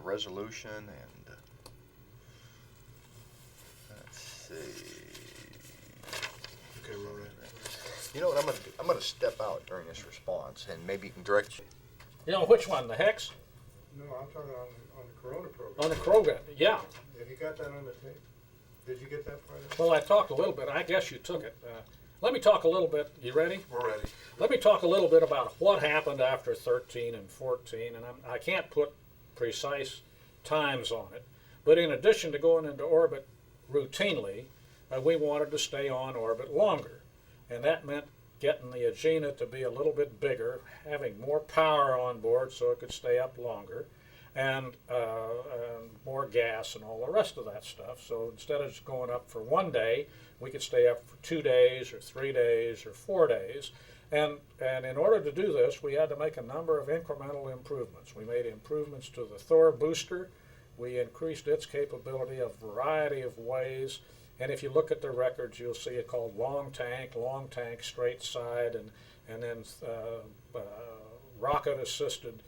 resolution and let's see. Okay, we're all right. You know what I'm going to do? I'm going to step out during this response, and maybe you can direct. You know which one? The hex? No, I'm talking on the Corona program. On the Kroger? Yeah. Have you got that on the tape? Did you get that part of it? Well, I talked a little bit. I guess you took it. Let me talk a little bit. You ready? We're ready. Let me talk a little bit about what happened after 13 and 14, and I can't put precise times on it. But in addition to going into orbit routinely, we wanted to stay on orbit longer. And that meant getting the Agena to be a little bit bigger, having more power on board so it could stay up longer, and more gas and all the rest of that stuff. So instead of just going up for 1 day, we could stay up for 2 days or 3 days or 4 days. And in order to do this, we had to make a number of incremental improvements. We made improvements to the Thor booster. We increased its capability a variety of ways. And if you look at the records, you'll see it called long tank, straight side, and then rocket-assisted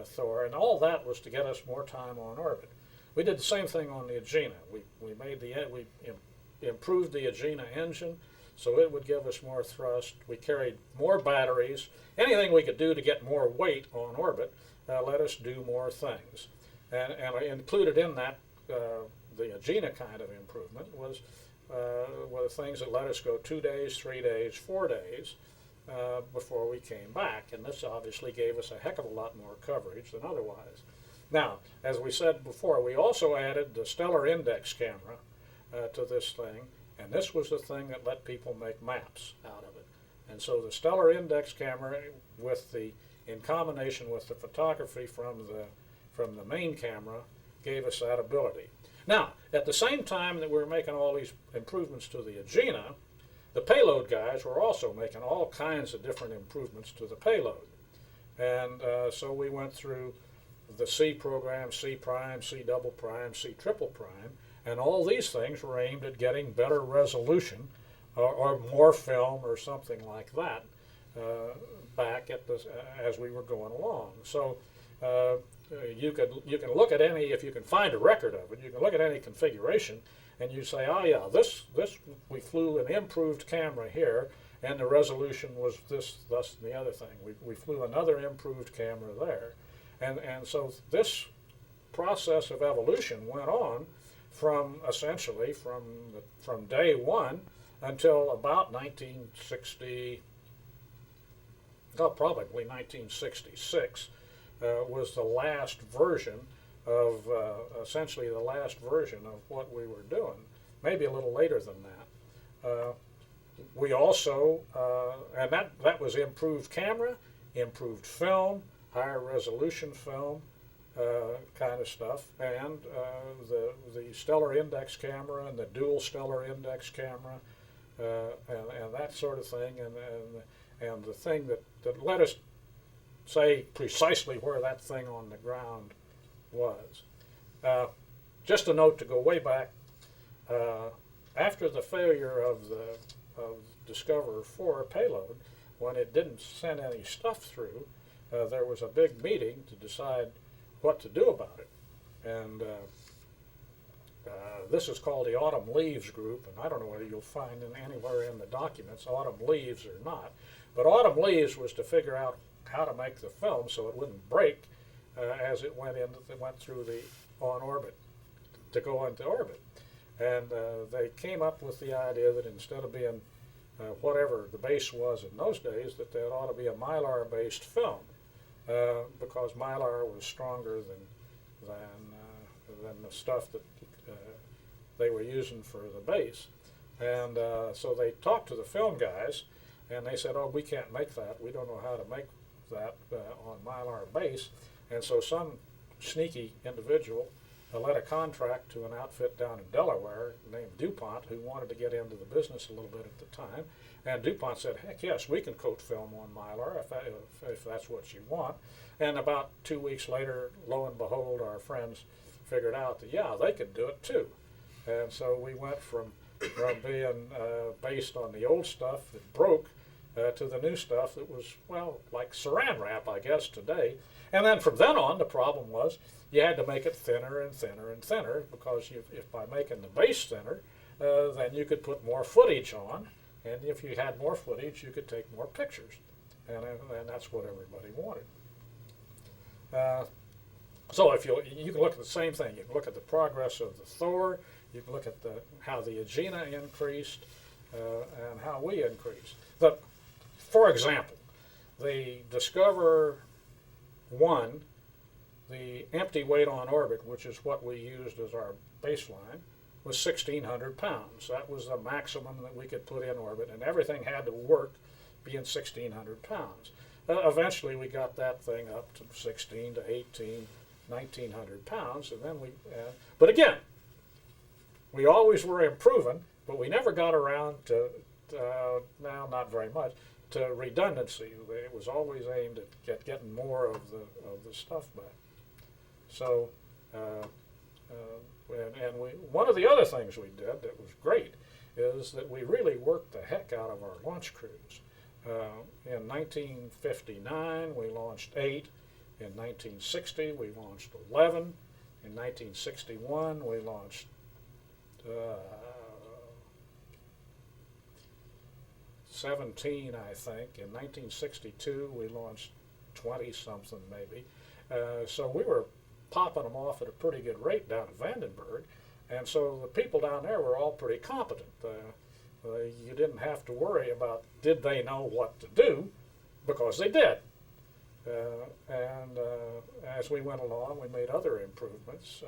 Thor. And all that was to get us more time on orbit. We did the same thing on the Agena. We improved the Agena engine so it would give us more thrust. We carried more batteries. Anything we could do to get more weight on orbit let us do more things. And included in that, the Agena kind of improvement was the things that let us go 2 days, 3 days, 4 days before we came back. And this obviously gave us a heck of a lot more coverage than otherwise. Now, as we said before, we also added the stellar index camera to this thing, and this was the thing that let people make maps out of it. And so the stellar index camera, in combination with the photography from the main camera, gave us that ability. Now, at the same time that we were making all these improvements to the Agena, the payload guys were also making all kinds of different improvements to the payload. And so we went through the C program, C prime, C double prime, C triple prime, and all these things were aimed at getting better resolution or more film or something like that back at as we were going along. So you can look at any, if you can find a record of it, you can look at any configuration and you say, oh yeah, this we flew an improved camera here and the resolution was this, thus, and the other thing. We flew another improved camera there. And so this process of evolution went on from essentially from day one until about 1960, probably 1966 was the last version of, essentially the last version of what we were doing, maybe a little later than that. We also, and that was improved camera, improved film, higher resolution film, kind of stuff, and the stellar index camera and the dual stellar index camera, and that sort of thing, and the thing that let us say precisely where that thing on the ground was. Just a note to go way back, after the failure of Discoverer 4 payload, when it didn't send any stuff through, there was a big meeting to decide what to do about it. And this is called the Autumn Leaves Group, and I don't know whether you'll find anywhere in the documents Autumn Leaves or not, but Autumn Leaves was to figure out how to make the film so it wouldn't break as it went through the on orbit to go into orbit. And they came up with the idea that instead of being whatever the base was in those days, that there ought to be a Mylar-based film because Mylar was stronger than the stuff that they were using for the base. And so they talked to the film guys, and they said, "Oh, we can't make that. We don't know how to make that on Mylar base." And so some sneaky individual let a contract to an outfit down in Delaware named DuPont, who wanted to get into the business a little bit at the time. And DuPont said, "Heck yes, we can coat film on Mylar if that's what you want." And about 2 weeks later, lo and behold, our friends figured out that, yeah, they could do it too. And so we went from being based on the old stuff that broke to the new stuff that was, well, like saran wrap, I guess, today. And then from then on, the problem was you had to make it thinner and thinner and thinner, because if by making the base thinner, then you could put more footage on, and if you had more footage, you could take more pictures, and that's what everybody wanted. So if you can look at the same thing, you can look at the progress of the Thor, you can look at how the Agena increased, and how we increased. For example, the Discover 1, the empty weight on orbit, which is what we used as our baseline, was 1,600 pounds. That was the maximum that we could put in orbit, and everything had to work being 1,600 pounds. Eventually we got that thing up to 16 to 18, 1,900 pounds, and then but again, we always were improving, but we never got around to, now not very much, to redundancy. It was always aimed at getting more of the stuff back. So, one of the other things we did that was great is that we really worked the heck out of our launch crews. In 1959, we launched 8. In 1960, we launched 11. In 1961, we launched 17, I think. In 1962, we launched 20-something maybe. So we were popping them off at a pretty good rate down at Vandenberg. And so the people down there were all pretty competent. You didn't have to worry about did they know what to do, because they did. As we went along, we made other improvements.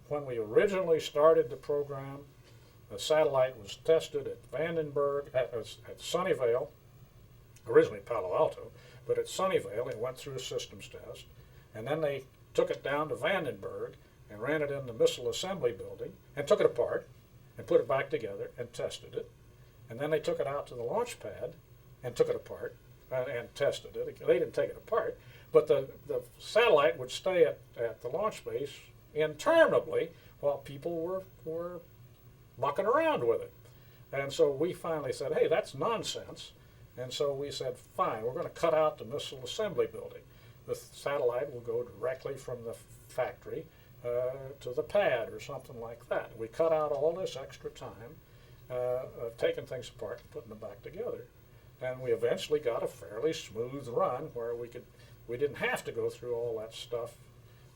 When we originally started the program, the satellite was tested at Vandenberg, at Sunnyvale, originally Palo Alto, but at Sunnyvale it went through a systems test, and then they took it down to Vandenberg and ran it in the missile assembly building and took it apart and put it back together and tested it. And then they took it out to the launch pad and took it apart and tested it. They didn't take it apart, but the satellite would stay at the launch base interminably while people were mucking around with it. And so we finally said, hey, that's nonsense. And so we said, fine, we're going to cut out the missile assembly building. The satellite will go directly from the factory to the pad or something like that. We cut out all this extra time of taking things apart and putting them back together. And we eventually got a fairly smooth run where we didn't have to go through all that stuff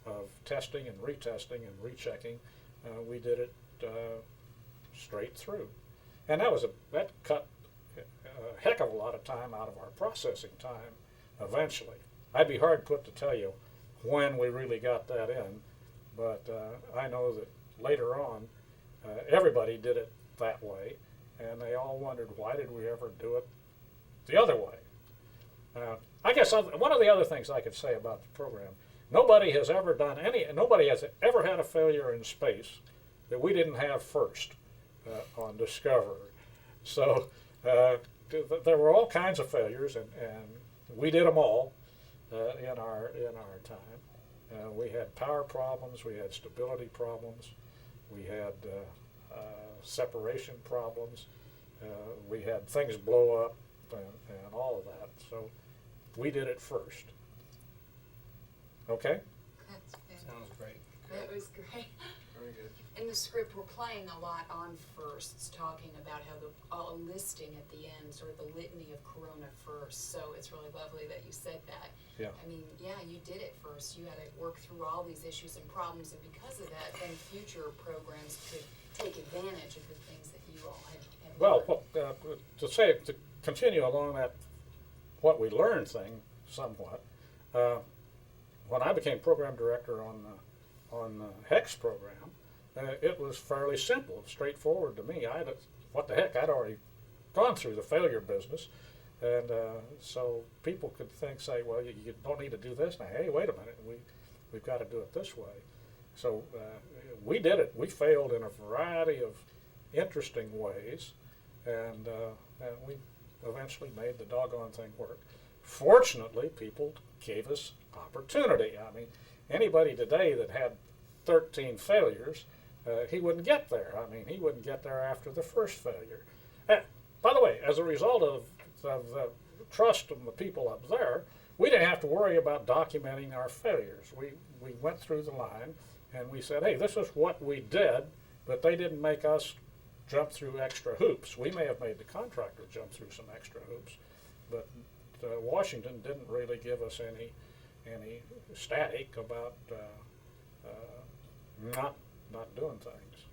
of testing and retesting and rechecking. We did it straight through. And that cut a heck of a lot of time out of our processing time eventually. I'd be hard put to tell you when we really got that in, but I know that later on everybody did it that way, and they all wondered, why did we ever do it the other way? I guess one of the other things I could say about the program, nobody has ever had a failure in space that we didn't have first on Discover. So there were all kinds of failures, and we did them all in our time. We had power problems, we had stability problems, we had separation problems, we had things blow up, and all of that. So we did it first. Okay? That's fantastic. Sounds great. That was great. Very good. In the script, we're playing a lot on firsts, talking about how a listing at the end, sort of the litany of Corona first. So it's really lovely that you said that. Yeah. I mean, yeah, you did it first. You had to work through all these issues and problems, and because of that, then future programs could take advantage of the things that you all had Well, to continue along that what we learned thing somewhat, when I became program director on the HEX program, it was fairly simple, straightforward to me. What the heck, I'd already gone through the failure business, and so people could say, well, you don't need to do this now. Hey, wait a minute, we've got to do it this way. So we did it. We failed in a variety of interesting ways, and we eventually made the doggone thing work. Fortunately, people gave us opportunity. I mean, anybody today that had 13 failures, he wouldn't get there. I mean, he wouldn't get there after the first failure. By the way, as a result of the trust of the people up there, we didn't have to worry about documenting our failures. We went through the line and we said, hey, this is what we did, but they didn't make us jump through extra hoops. We may have made the contractor jump through some extra hoops, but Washington didn't really give us any static about not doing things.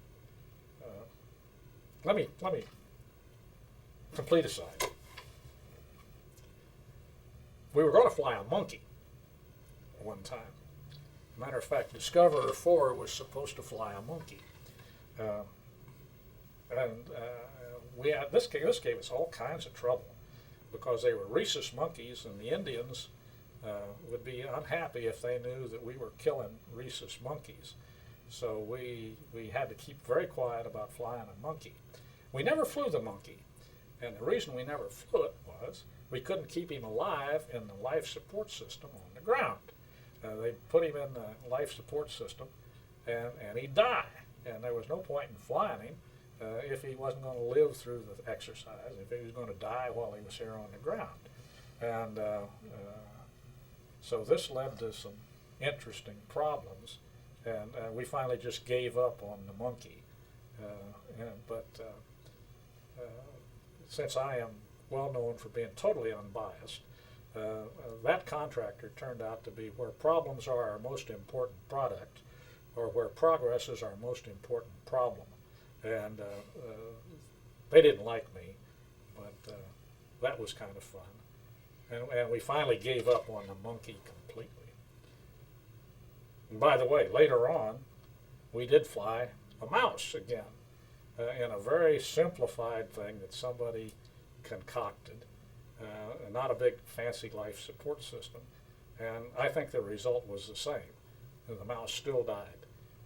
Let me complete aside. We were going to fly a monkey one time. Matter of fact, Discoverer 4 was supposed to fly a monkey. We had, this gave us all kinds of trouble because they were rhesus monkeys, and the Indians would be unhappy if they knew that we were killing rhesus monkeys. So we had to keep very quiet about flying a monkey. We never flew the monkey, and the reason we never flew it was we couldn't keep him alive in the life support system on the ground. They put him in the life support system, and he'd die. And there was no point in flying him if he wasn't going to live through the exercise, if he was going to die while he was here on the ground. And so this led to some interesting problems, and we finally just gave up on the monkey. But since I am well known for being totally unbiased, that contractor turned out to be where problems are our most important product, or where progress is our most important problem. And they didn't like me, but that was kind of fun. And we finally gave up on the monkey completely. And by the way, later on, we did fly a mouse again in a very simplified thing that somebody concocted. Not a big fancy life support system. And I think the result was the same. And the mouse still died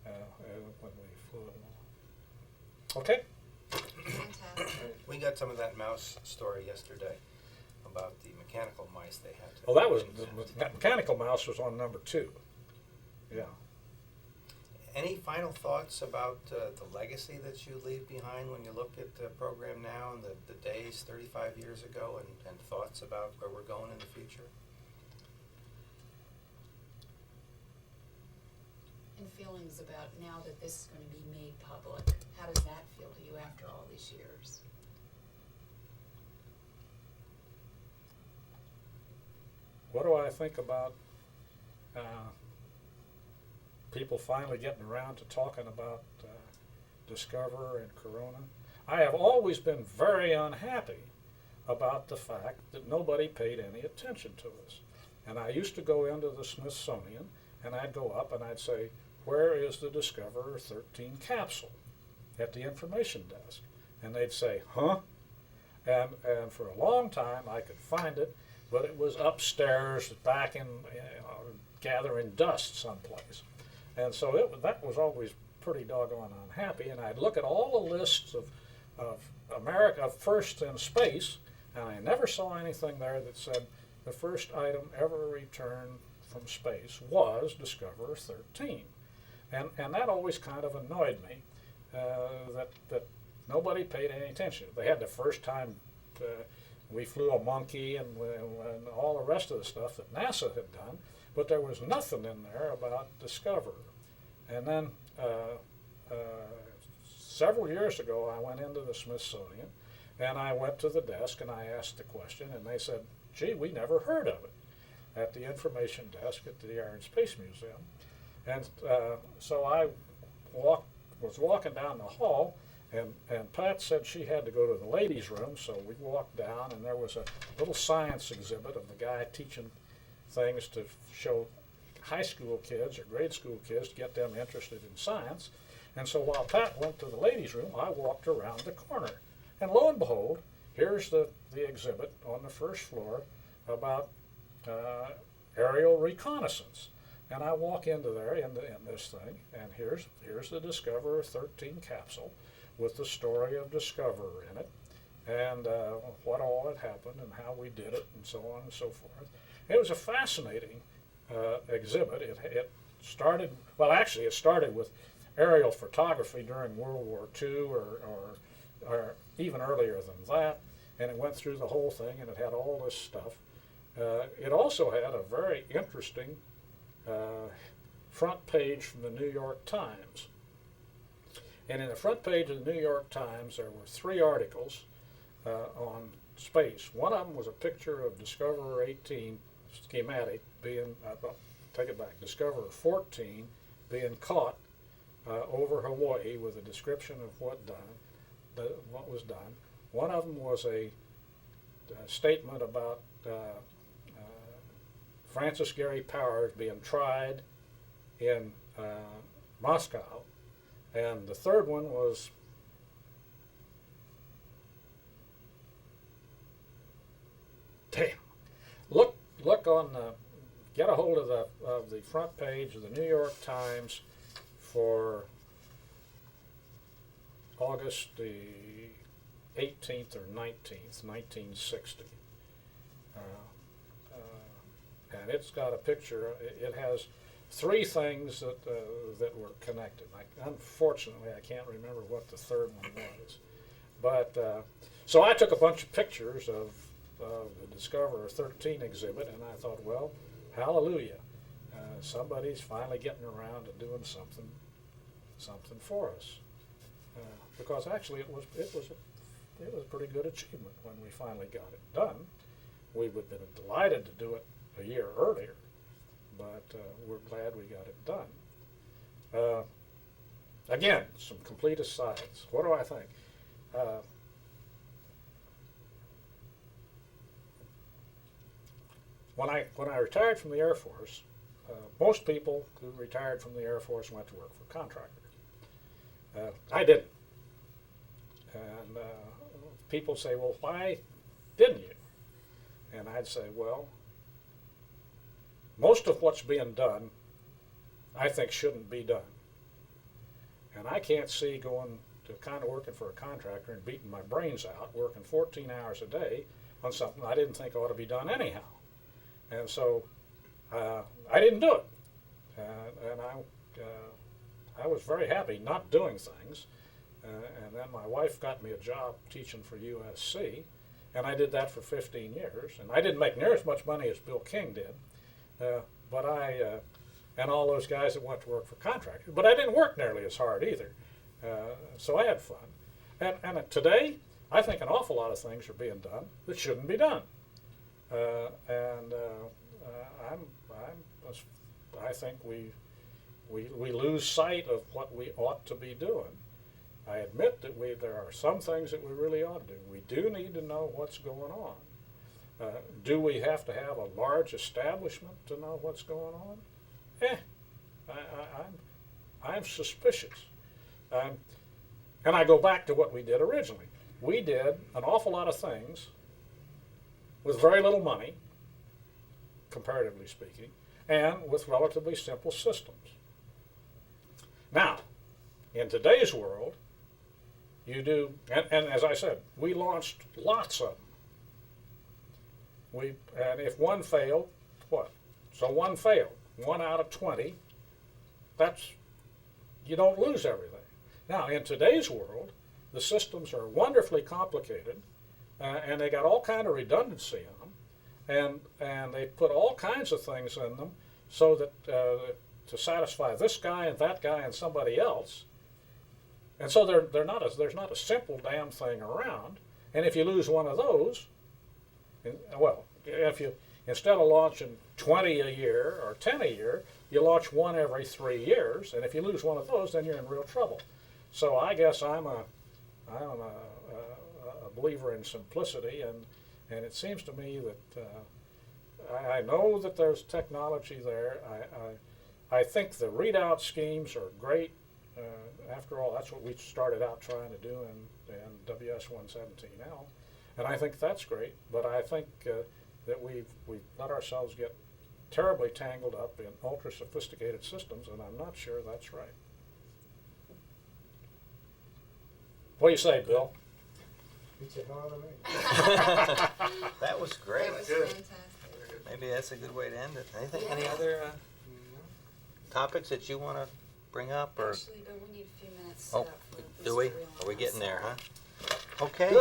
when we flew it along. Okay? Fantastic. We got some of that mouse story yesterday about the mechanical mice they had to. Well, that was, the mechanical mouse was on number 2. Yeah. Any final thoughts about the legacy that you leave behind when you look at the program now and the days 35 years ago, and thoughts about where we're going in the future? And feelings about now that this is going to be made public. How does that feel to you after all these years? What do I think about people finally getting around to talking about Discoverer and Corona? I have always been very unhappy about the fact that nobody paid any attention to us. And I used to go into the Smithsonian, and I'd go up and I'd say, where is the Discoverer 13 capsule? At the information desk. And they'd say, huh? And for a long time I could find it, but it was upstairs back in gathering dust someplace. And so that was always pretty doggone unhappy. And I'd look at all the lists of America, of firsts in space, and I never saw anything there that said the first item ever returned from space was Discoverer 13. And that always kind of annoyed me, that nobody paid any attention. They had the first time we flew a monkey and all the rest of the stuff that NASA had done, but there was nothing in there about Discoverer. And then several years ago, I went into the Smithsonian, and I went to the desk and I asked the question, and they said, gee, we never heard of it, at the information desk at the Air and Space Museum. And so I was walking down the hall, and Pat said she had to go to the ladies' room, so we walked down, and there was a little science exhibit of the guy teaching things to show high school kids or grade school kids to get them interested in science. And so while Pat went to the ladies' room, I walked around the corner. And lo and behold, here's the exhibit on the first floor about aerial reconnaissance. And I walk into there in this thing, and here's the Discoverer 13 capsule with the story of Discoverer in it, and what all had happened and how we did it and so on and so forth. It was a fascinating exhibit. It started, well actually it started with aerial photography during World War II or even earlier than that, and it went through the whole thing, and it had all this stuff. It also had a very interesting front page from the New York Times. And in the front page of the New York Times, there were 3 articles on space. One of them was a picture of Discoverer 18 schematic being, take it back, Discoverer 14 being caught over Hawaii with a description of what was done. One of them was a statement about Francis Gary Powers being tried in Moscow, and the third one was look on get a hold of the front page of the New York Times for August the 18th or 19th, 1960. And it's got a picture. It has 3 things that were connected. Unfortunately, I can't remember what the third one was. But so I took a bunch of pictures of the Discoverer 13 exhibit, and I thought, well, hallelujah, somebody's finally getting around to doing something for us. Because actually, it was a pretty good achievement when we finally got it done. We would have been delighted to do it a year earlier, but we're glad we got it done. Again, some complete asides. What do I think? When I retired from the Air Force, most people who retired from the Air Force went to work for a contractor. I didn't. And people say, well, why didn't you? And I'd say, well, most of what's being done, I think, shouldn't be done. And I can't see going to kind of working for a contractor and beating my brains out, working 14 hours a day on something I didn't think ought to be done anyhow. And so I didn't do it. And I was very happy not doing things. And then my wife got me a job teaching for USC, and I did that for 15 years. And I didn't make near as much money as Bill King did, but and all those guys that went to work for contractors. But I didn't work nearly as hard either, so I had fun. And today, I think an awful lot of things are being done that shouldn't be done. I think we lose sight of what we ought to be doing. I admit that there are some things that we really ought to do. We do need to know what's going on. Do we have to have a large establishment to know what's going on? I'm suspicious. And I go back to what we did originally. We did an awful lot of things with very little money, comparatively speaking, and with relatively simple systems. Now, in today's world, you do, and as I said, we launched lots of them. And if one failed, what? So one failed. 1 out of 20, you don't lose everything. Now, in today's world, the systems are wonderfully complicated, and they got all kind of redundancy in them, and they put all kinds of things in them so that to satisfy this guy and that guy and somebody else. And so there's not a simple damn thing around. And if you lose one of those, well, if you instead of launching 20 a year or 10 a year, you launch one every 3 years. And if you lose one of those, then you're in real trouble. So I guess I'm a believer in simplicity, and it seems to me that I know that there's technology there. I think the readout schemes are great. After all, that's what we started out trying to do in WS-117L, and I think that's great. But I think that we've let ourselves get terribly tangled up in ultra-sophisticated systems, and I'm not sure that's right. What do you say, Bill? Beats the hell out of me. That was great. That was Good. fantastic. Maybe that's a good way to end it. Any other topics that you want to bring up? Or Actually, Bill, we need a few minutes Oh, set up for do Mr. we? Real. Are we I'm getting there, sorry. huh? Okay.